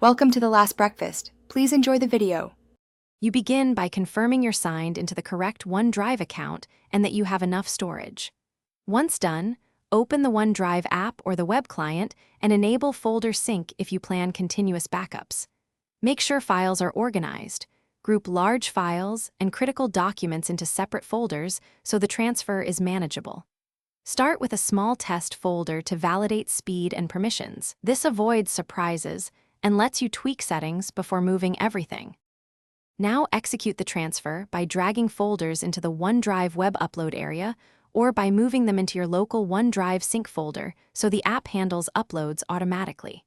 Welcome to the last breakfast. Please enjoy the video. You begin by confirming you're signed into the correct OneDrive account and that you have enough storage. Once done, open the OneDrive app or the web client and enable folder sync if you plan continuous backups. Make sure files are organized. Group large files and critical documents into separate folders so the transfer is manageable. Start with a small test folder to validate speed and permissions. This avoids surprises and lets you tweak settings before moving everything. Now execute the transfer by dragging folders into the OneDrive web upload area or by moving them into your local OneDrive sync folder so the app handles uploads automatically.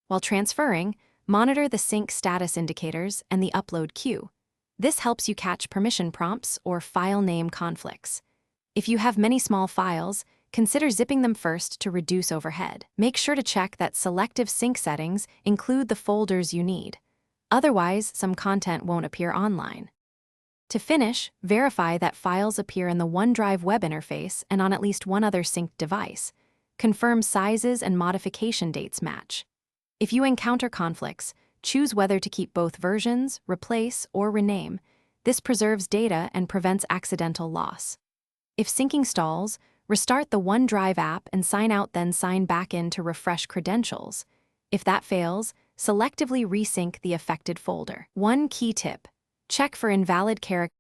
While transferring, monitor the sync status indicators and the upload queue. This helps you catch permission prompts or file name conflicts. If you have many small files, consider zipping them first to reduce overhead. Make sure to check that selective sync settings include the folders you need. Otherwise, some content won't appear online. To finish, verify that files appear in the OneDrive web interface and on at least one other synced device. Confirm sizes and modification dates match. If you encounter conflicts, choose whether to keep both versions, replace, or rename. This preserves data and prevents accidental loss. If syncing stalls, restart the OneDrive app and sign out, then sign back in to refresh credentials. If that fails, selectively resync the affected folder. One key tip: check for invalid characters.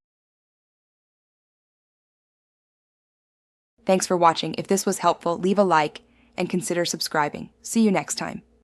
Thanks for watching. If this was helpful, leave a like and consider subscribing. See you next time.